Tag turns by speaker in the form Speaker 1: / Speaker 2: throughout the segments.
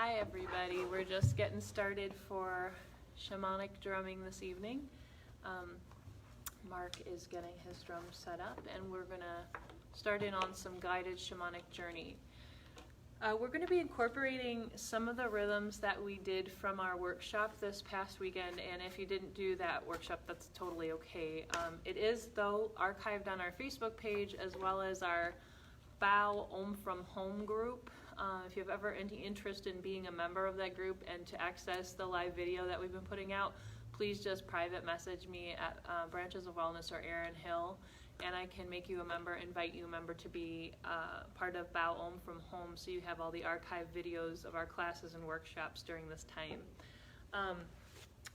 Speaker 1: Hi everybody, we're just getting started for shamanic drumming this evening. Mark is getting his drums set up and we're going to start in on some guided shamanic journey. We're going to be incorporating some of the rhythms that we did from our workshop this past weekend, and if you didn't do that workshop, that's totally okay. It is, though, archived on our Facebook page as well as our Bow Om from Home group. If you have ever any interest in being a member of that group and to access the live video that we've been putting out, please just private message me at Branches of Wellness or Erin Hill, and I can make you a member, invite you a member to be part of Bow Om from Home, so you have all the archived videos of our classes and workshops during this time.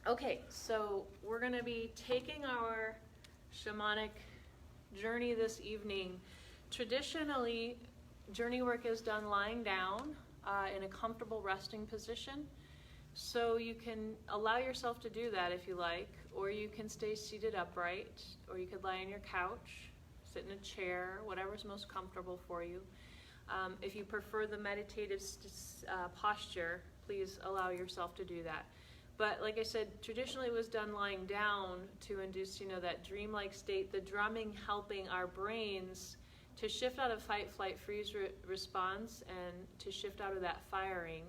Speaker 1: Okay, so we're going to be taking our shamanic journey this evening. Traditionally, journey work is done lying down in a comfortable resting position. So you can allow yourself to do that if you like, or you can stay seated upright, or you could lie on your couch, sit in a chair, whatever's most comfortable for you. If you prefer the meditative posture, please allow yourself to do that. But like I said, traditionally it was done lying down to induce, that dreamlike state, the drumming helping our brains to shift out of fight, flight, freeze response and to shift out of that firing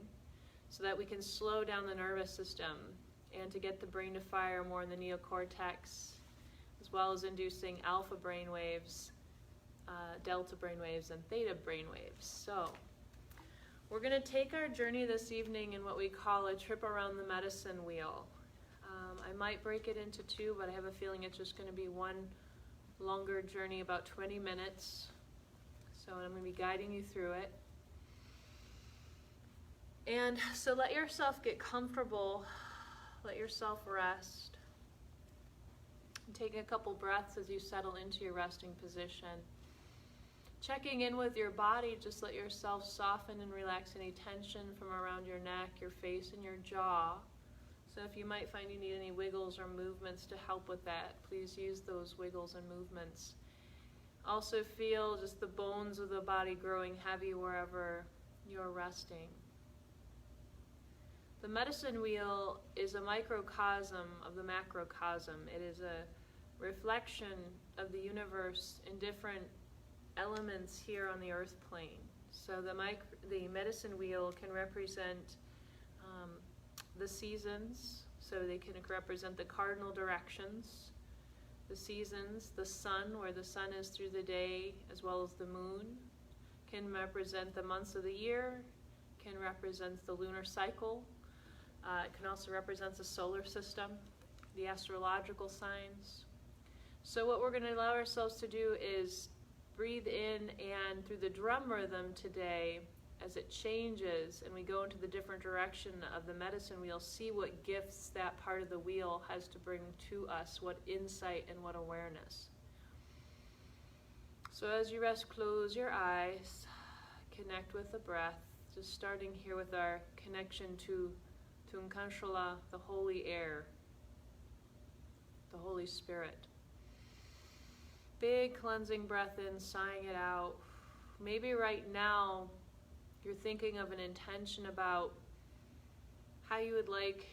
Speaker 1: so that we can slow down the nervous system and to get the brain to fire more in the neocortex, as well as inducing alpha brain waves, delta brain waves, and theta brain waves. So we're going to take our journey this evening in what we call a trip around the medicine wheel. I might break it into two, but I have a feeling it's just going to be one longer journey, about 20 minutes. So I'm going to be guiding you through it. And so let yourself get comfortable, let yourself rest. Take a couple breaths as you settle into your resting position. Checking in with your body, just let yourself soften and relax any tension from around your neck, your face, and your jaw. So if you might find you need any wiggles or movements to help with that, please use those wiggles and movements. Also feel just the bones of the body growing heavy wherever you're resting. The medicine wheel is a microcosm of the macrocosm. It is a reflection of the universe in different elements here on the earth plane. So the medicine wheel can represent the seasons, so they can represent the cardinal directions. The seasons, the sun, where the sun is through the day, as well as the moon, can represent the months of the year, can represent the lunar cycle. It can also represent the solar system, the astrological signs. So what we're going to allow ourselves to do is breathe in, and through the drum rhythm today, as it changes and we go into the different direction of the medicine wheel, see what gifts that part of the wheel has to bring to us, what insight and what awareness. So as you rest, close your eyes, connect with the breath, just starting here with our connection to Tunkanshala, the holy air, the Holy Spirit. Big cleansing breath in, sighing it out. Maybe right now you're thinking of an intention about how you would like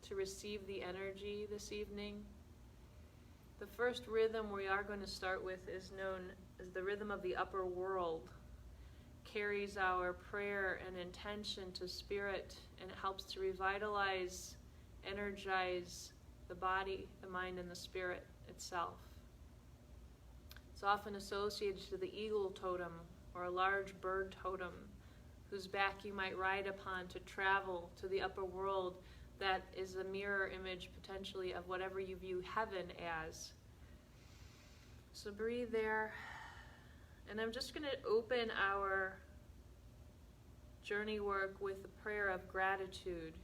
Speaker 1: to receive the energy this evening. The first rhythm we are going to start with is known as the rhythm of the upper world. Carries our prayer and intention to spirit, and it helps to revitalize, energize the body, the mind, and the spirit itself. It's often associated to the eagle totem or a large bird totem whose back you might ride upon to travel to the upper world that is a mirror image potentially of whatever you view heaven as. So breathe there. And I'm just going to open our journey work with a prayer of gratitude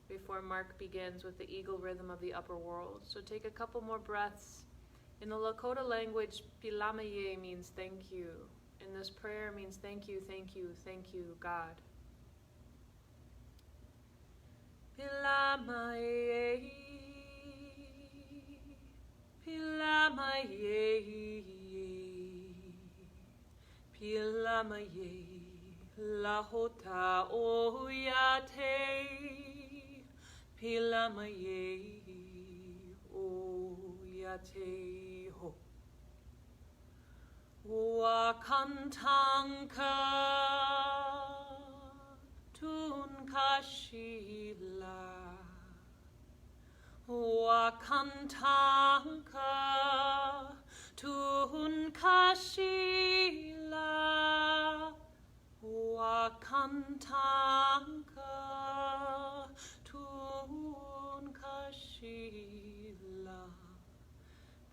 Speaker 1: before Mark begins with the eagle rhythm of the upper world. So take a couple more breaths. In the Lakota language, Pilamaye means thank you. And this prayer means thank you, thank you, thank you, God. Pilamaye, Pilamaye, Pilamaye, Lahota oyate pilamaye oyate ho. Wakantanka tunkashila. Wakantanka tunkashila. Wakantanka tunkashila.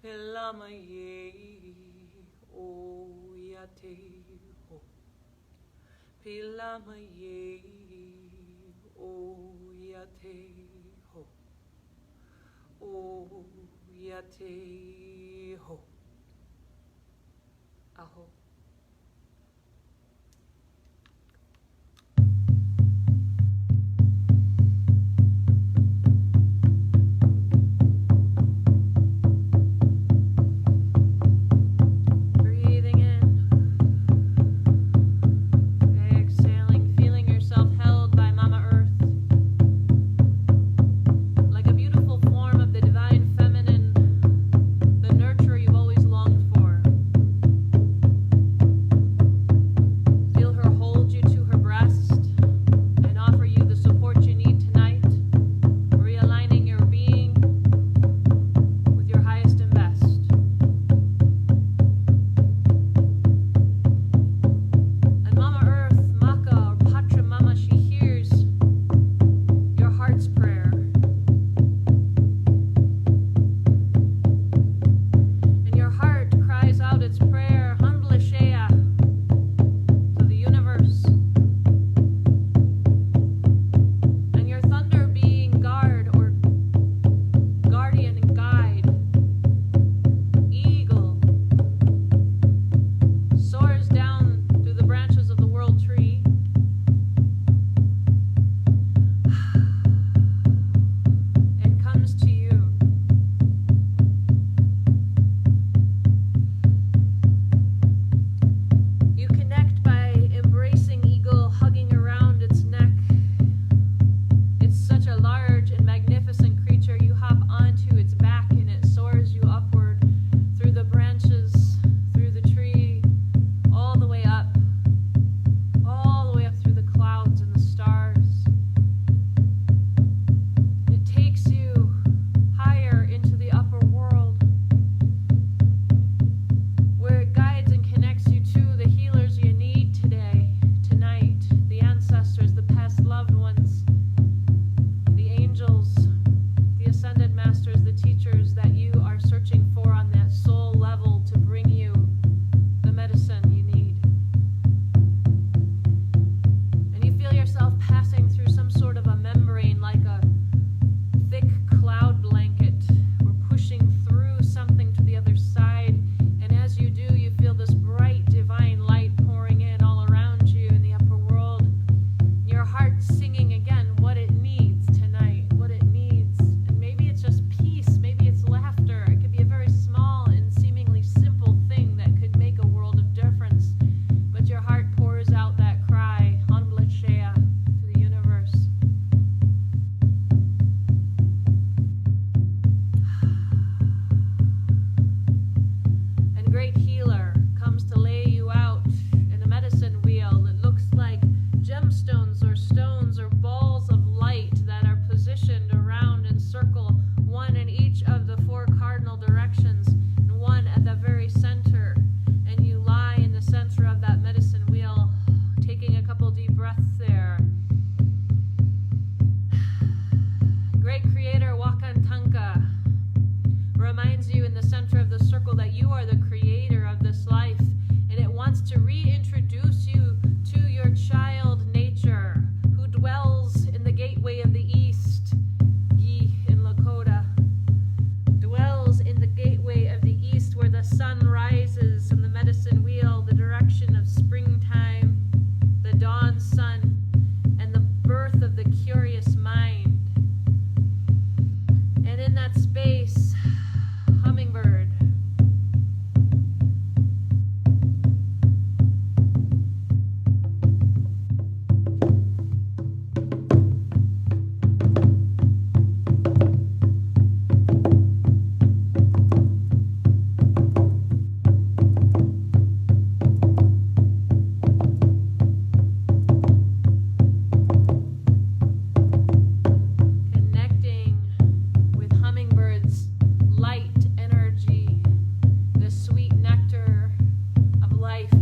Speaker 1: Pilamaye oyate ho. Pilamaye oyate ho. Oyate ho. Aho.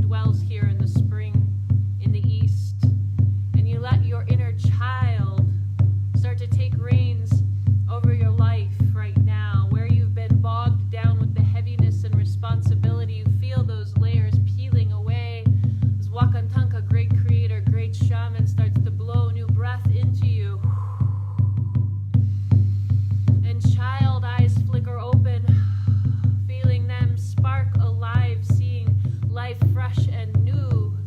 Speaker 1: dwells here in the spring in the east, and you let your inner child start to take reins over your life right now, where you've been bogged down with the heaviness and responsibility. You feel those layers peeling away as Wakantanka, great creator, great shaman, starts to blow new breath into you. And child eyes flicker open, feeling them spark alive, seeing life fresh and new.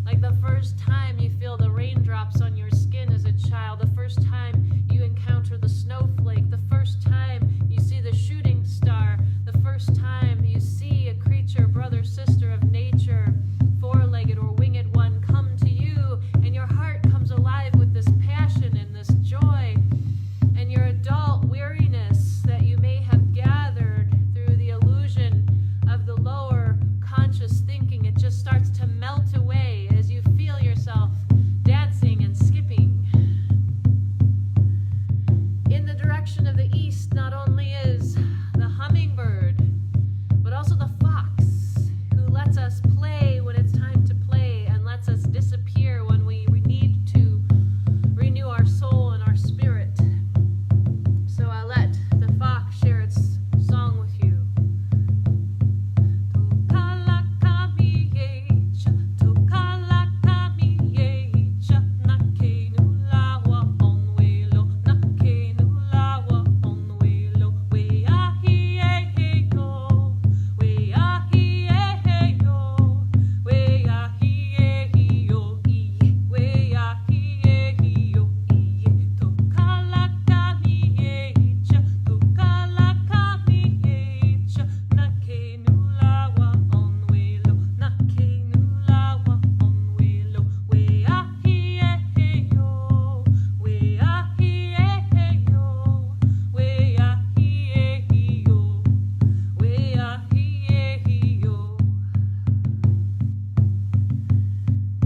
Speaker 1: Like the first time you feel the raindrops on your skin as a child, the first time you encounter the snowflake, the first time you see the shooting star, the first time you see a creature, brother, sister of nature, four-legged or winged one, come to you, and your heart comes alive with this passion and this joy, and your adult weariness that you may have gathered through the illusion of the lower conscious thinking, it just starts to melt away as you feel yourself dancing and skipping. In the direction of the east, not only is the hummingbird, but also the fox, who lets us play when it's time to play and lets us disappear when we need to renew our soul and our spirit. So I'll let the fox share its song with you.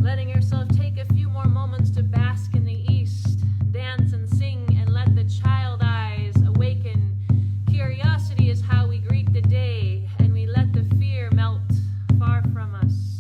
Speaker 1: Letting yourself take a few more moments to bask in the east, dance and sing, and let the child eyes awaken. Curiosity is how we greet the day, and we let the fear melt far from us.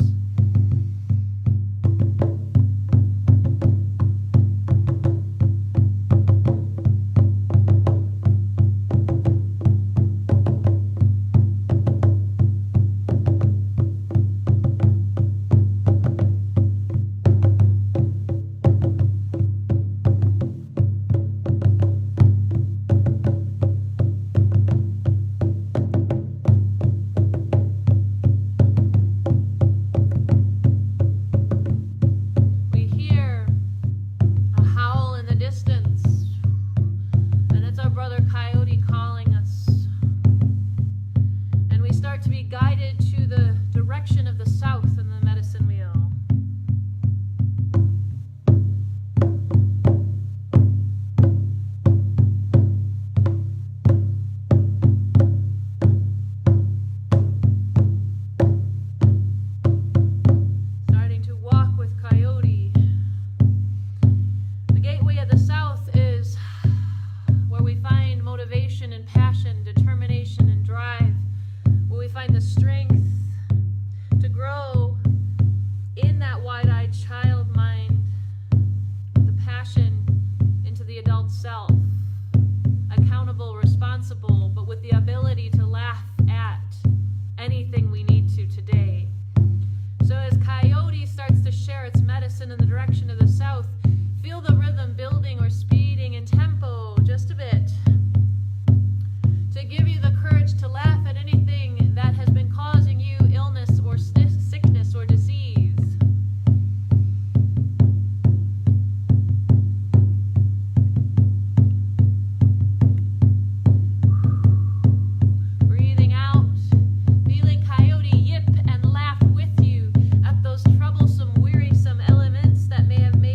Speaker 1: To be guided to the direction of the south and the medicine wheel. Starting to walk with Coyote. The gateway of the south is where we find motivation and passion, determination and drive. We find the strength to grow in that wide-eyed child mind, the passion into the adult self, accountable, responsible, but with the ability to laugh at anything we need to today. So as Coyote starts to share its medicine in the direction of the south, feel the rhythm building or speeding in tempo just a bit to give you the courage to laugh at anything that has been causing you illness or sickness or disease. Breathing out, feeling Coyote yip and laugh with you at those troublesome, wearisome elements that may have made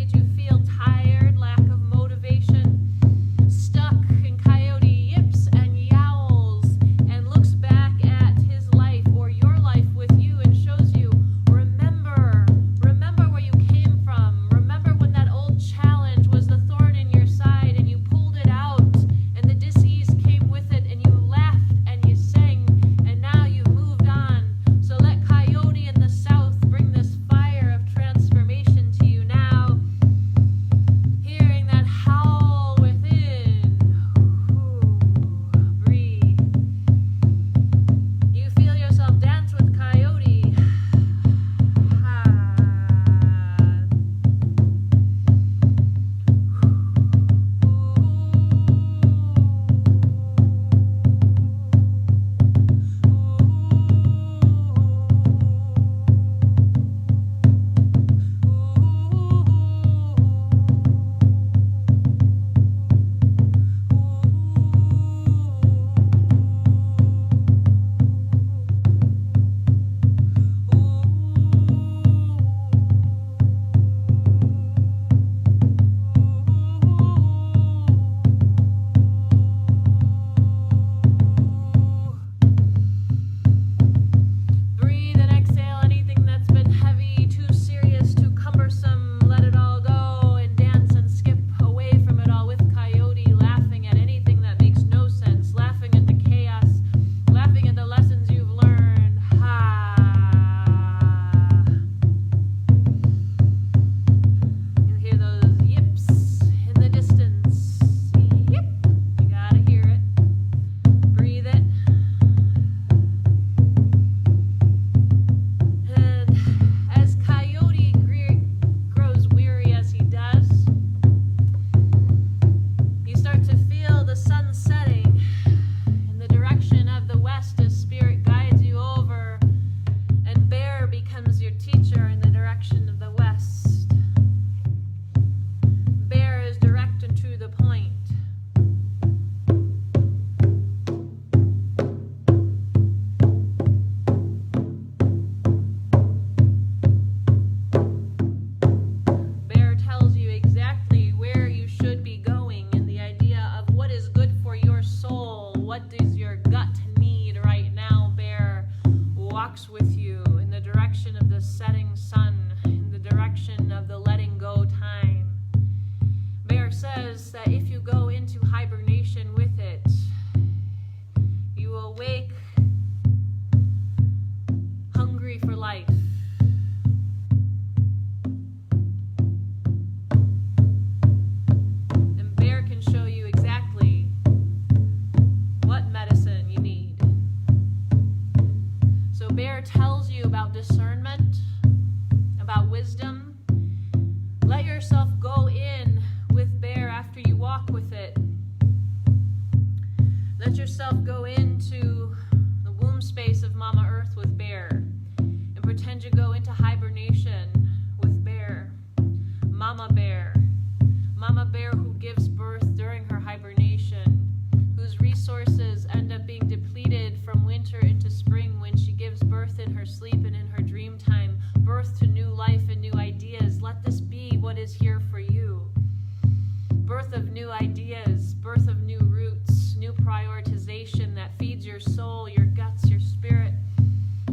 Speaker 1: sun, in the direction of the letting go time. Bear says that if you go into hibernation with it, you will wake hungry for life. And Bear can show you exactly what medicine you need. So Bear tells you about discernment, about wisdom. Let yourself go in with Bear after you walk with it. Let yourself go into the womb space of Mama Earth with Bear and pretend you go into hibernation with Bear. Mama Bear who gives birth during her hibernation, whose resources end up being depleted from winter into spring when she gives birth in her sleep and in her dream time, birth to new life and new ideas. Let this be what is here for you. Birth of new ideas, birth of new roots, new prioritization that feeds your soul, your guts, your spirit.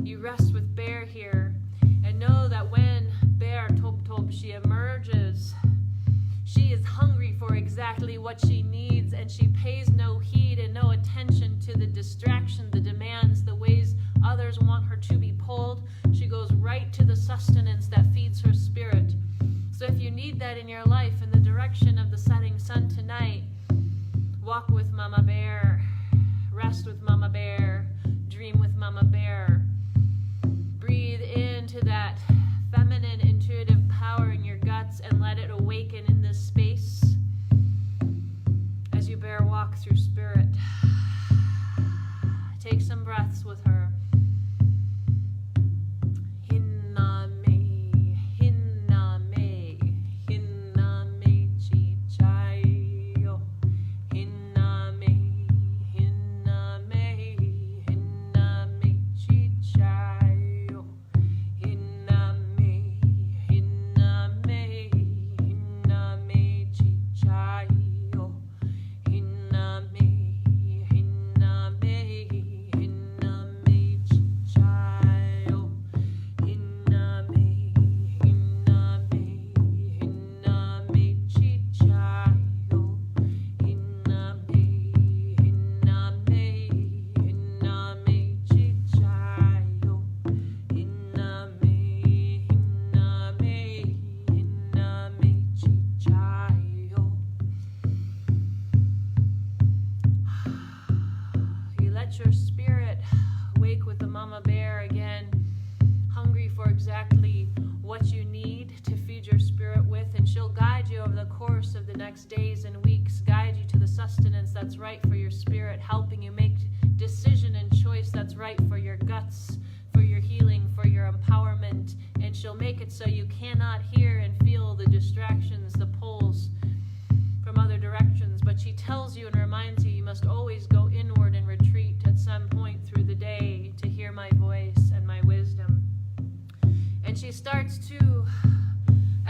Speaker 1: You rest with Bear here and know that when Bear she emerges, she is hungry for exactly what she needs, and she pays no heed and no attention to the distraction, the demands, the ways others want her to be pulled. She goes right to the sustenance that feeds her spirit. So if you need that in your life, in the direction of the setting sun tonight, walk with Mama Bear, rest with Mama Bear, dream with Mama Bear. Breathe into that feminine intuitive power in your guts and let it awaken in this space as you Bear walk through spirit. Take some breaths with her. Your spirit wake with the Mama Bear again, hungry for exactly what you need to feed your spirit with, and she'll guide you over the course of the next days and weeks, guide you to the sustenance that's right for your spirit, helping you make decision and choice that's right for your guts, for your healing, for your empowerment, and she'll make it so you cannot hear and feel the distractions, the pulls from other directions, but she tells you and reminds you must always go inward and retreat at some point through the day to hear my voice and my wisdom. And she starts to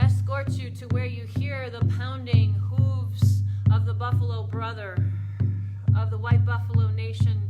Speaker 1: escort you to where you hear the pounding hooves of the buffalo brother, of the white buffalo nation.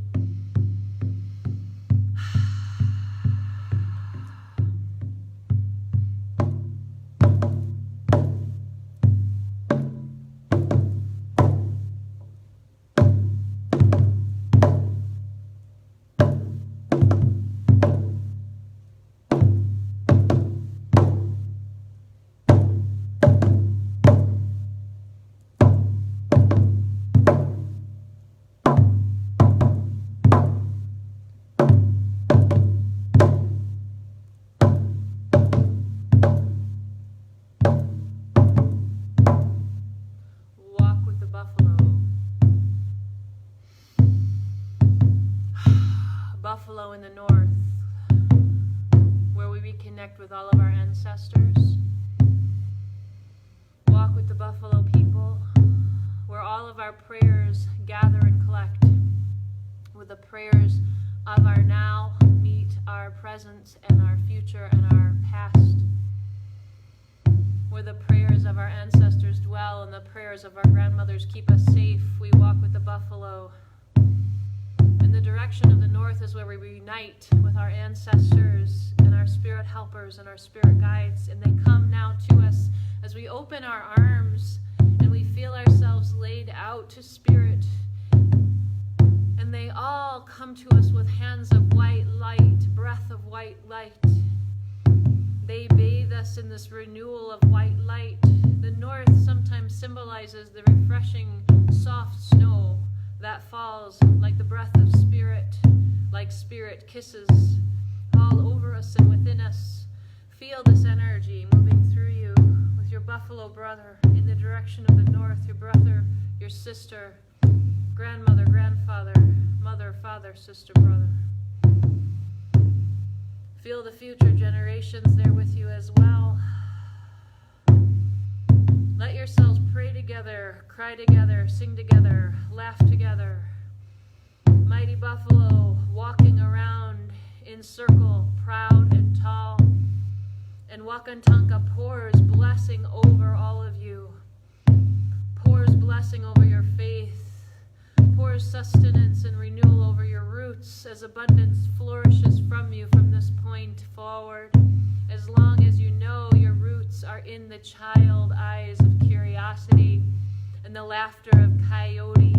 Speaker 1: Buffalo in the north, where we reconnect with all of our ancestors. Walk with the buffalo people, where all of our prayers gather and collect, with the prayers of our now meet our present and our future and our past, where the prayers of our ancestors dwell and the prayers of our grandmothers keep us safe. We walk with the buffalo. And the direction of the north is where we reunite with our ancestors and our spirit helpers and our spirit guides, and they come now to us as we open our arms and we feel ourselves laid out to spirit, and they all come to us with hands of white light, breath of white light. They bathe us in this renewal of white light. The north sometimes symbolizes the refreshing, soft snow that falls like the breath of spirit, like spirit kisses all over us and within us. Feel this energy moving through you with your buffalo brother in the direction of the north, your brother, your sister, grandmother, grandfather, mother, father, sister, brother. Feel the future generations there with you as well. Let yourselves pray together, cry together, sing together, laugh together. Mighty buffalo walking around in circle, proud and tall. And Wakantanka pours blessing over all of you. Pours blessing over your faith. Pours sustenance and renewal over your roots as abundance flourishes from you from this point forward. As long as you know your roots are in the child eyes of curiosity and the laughter of coyote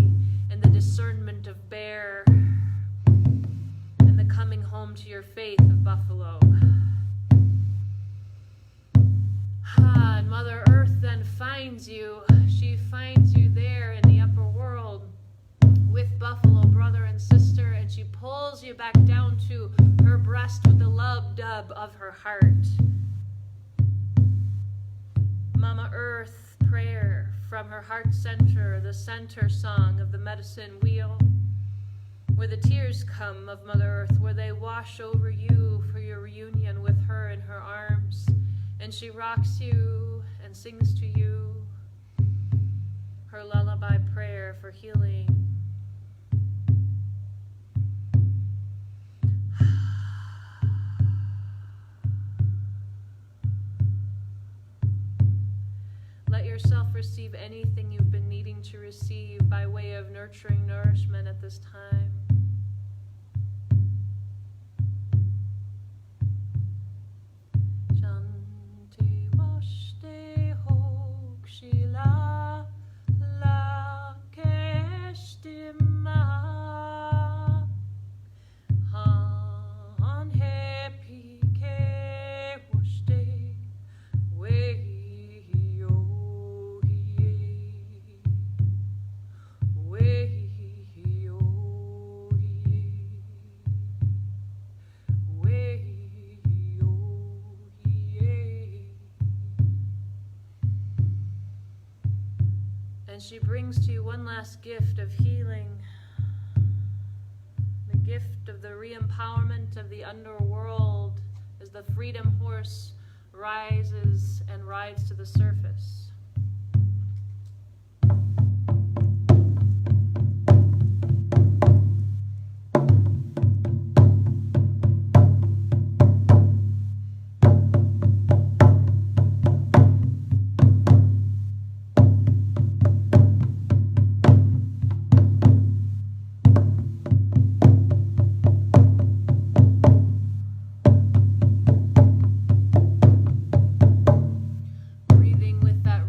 Speaker 1: and the discernment of bear and the coming home to your faith of buffalo. And Mother Earth then finds you. She finds you there in the upper world with buffalo brother and sister, and she pulls you back down to her breast with the love dub of her heart. Mama Earth prayer from her heart center, the center song of the medicine wheel, where the tears come of Mother Earth, where they wash over you for your reunion with her in her arms, and she rocks you and sings to you her lullaby prayer for healing. Let yourself receive anything you've been needing to receive by way of nurturing nourishment at this time. Shanti washte hok shila la keshtima han happy ke washte we. And she brings to you one last gift of healing, the gift of the re-empowerment of the underworld as the freedom horse rises and rides to the surface. With that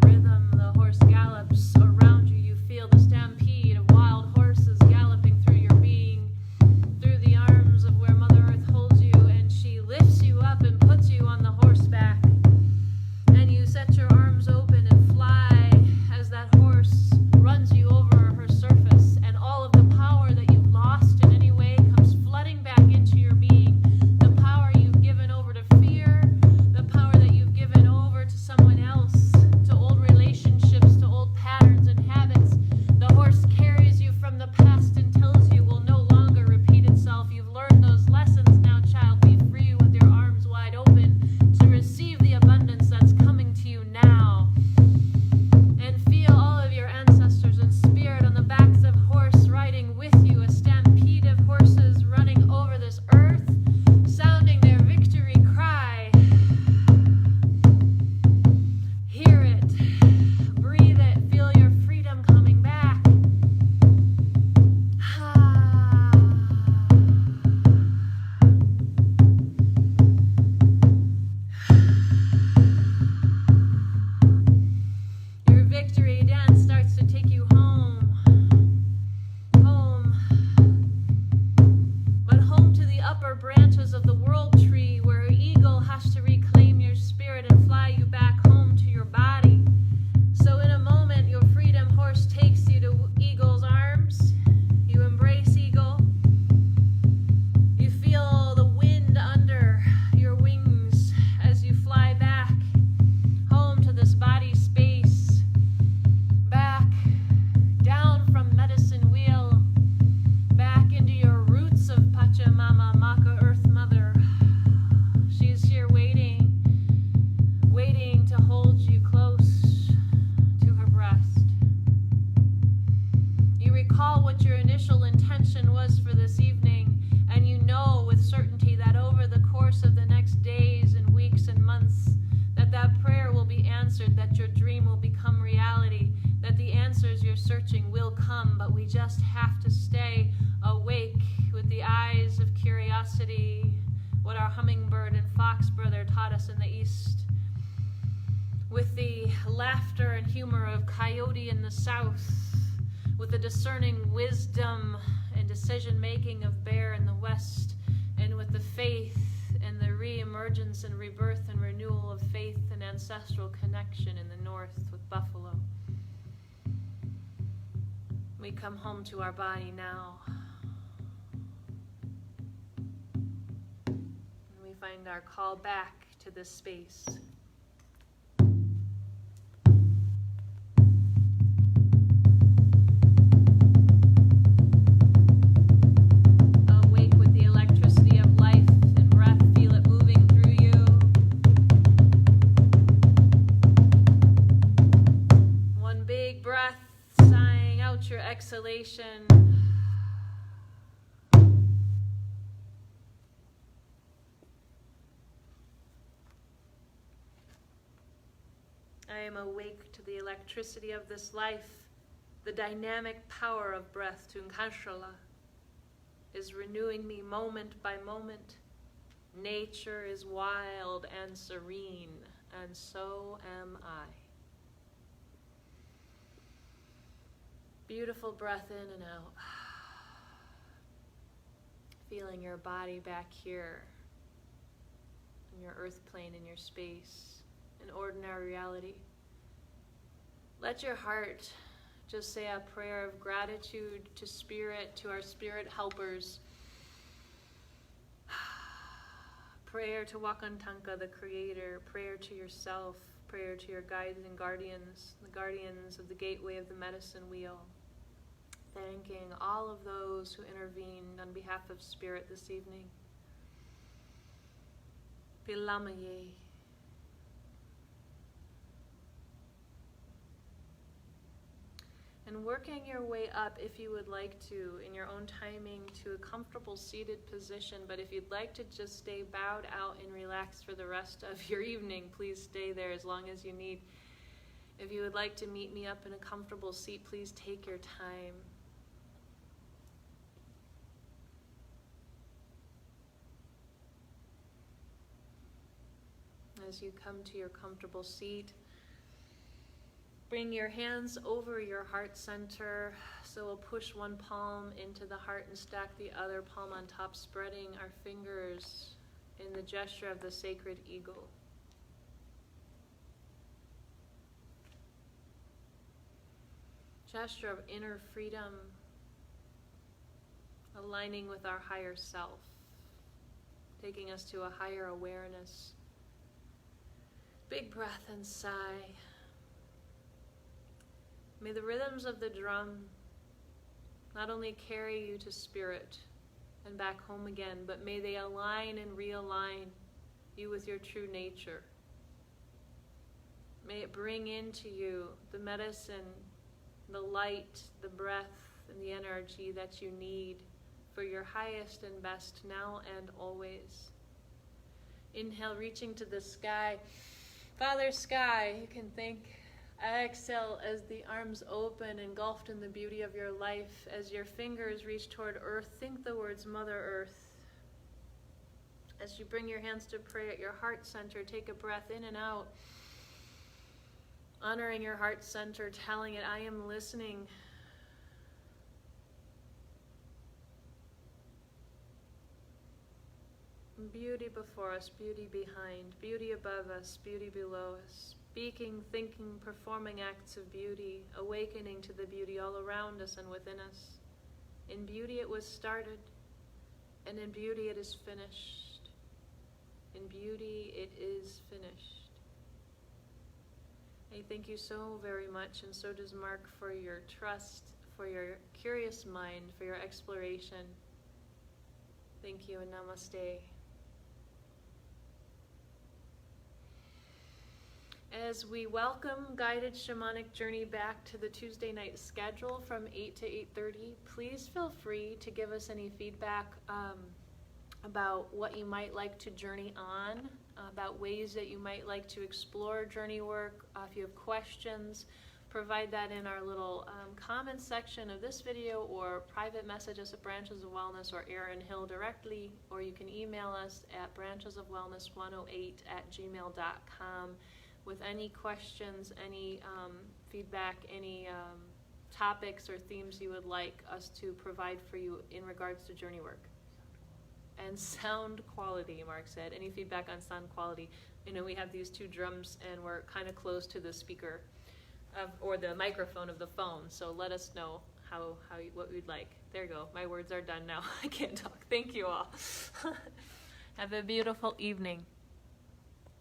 Speaker 1: answered, that your dream will become reality, that the answers you're searching will come, but we just have to stay awake with the eyes of curiosity, what our hummingbird and fox brother taught us in the East, with the laughter and humor of coyote in the South, with the discerning wisdom and decision-making of bear in the West, and with the faith and the re-emergence and rebirth and renewal of faith and ancestral connection in the North with buffalo. We come home to our body now. And we find our call back to this space. Your exhalation. I am awake to the electricity of this life. The dynamic power of breath, Tunkanshala, is renewing me moment by moment. Nature is wild and serene, and so am I. Beautiful breath in and out. Feeling your body back here in your earth plane, in your space, in ordinary reality. Let your heart just say a prayer of gratitude to Spirit, to our spirit helpers. Prayer to Wakantanka, the Creator. Prayer to yourself. Prayer to your guides and guardians, the guardians of the gateway of the medicine wheel. Thanking all of those who intervened on behalf of Spirit this evening. Pilamaye. And working your way up, if you would like to, in your own timing, to a comfortable seated position. But if you'd like to just stay bowed out and relaxed for the rest of your evening, please stay there as long as you need. If you would like to meet me up in a comfortable seat, please take your time. As you come to your comfortable seat, bring your hands over your heart center. So we'll push one palm into the heart and stack the other palm on top, spreading our fingers in the gesture of the sacred eagle. Gesture of inner freedom, aligning with our higher self, taking us to a higher awareness. Big breath and sigh. May the rhythms of the drum not only carry you to Spirit and back home again, but may they align and realign you with your true nature. May it bring into you the medicine, the light, the breath, and the energy that you need for your highest and best now and always. Inhale, reaching to the sky. Father Sky, you can think. Exhale as the arms open, engulfed in the beauty of your life. As your fingers reach toward earth, think the words Mother Earth. As you bring your hands to pray at your heart center, take a breath in and out. Honoring your heart center, telling it, I am listening. Beauty before us, beauty behind, beauty above us, beauty below us. Speaking, thinking, performing acts of beauty, awakening to the beauty all around us and within us. In beauty it was started, and in beauty it is finished. In beauty it is finished. I thank you so very much, and so does Mark, for your trust, for your curious mind, for your exploration. Thank you, and namaste. As we welcome Guided Shamanic Journey back to the Tuesday night schedule from 8 to 8:30, please feel free to give us any feedback about what you might like to journey on about ways that you might like to explore journey work. If you have questions, provide that in our little comments section of this video, or private message us at Branches of Wellness or Erin Hill directly, or you can email us at branchesofwellness108@gmail.com with any questions, any feedback, any topics or themes you would like us to provide for you in regards to journey work. And sound quality, Mark said. Any feedback on sound quality? You know, we have these two drums and we're kind of close to the speaker or the microphone of the phone, so let us know what we'd like. There you go. My words are done now. I can't talk. Thank you all. Have a beautiful evening.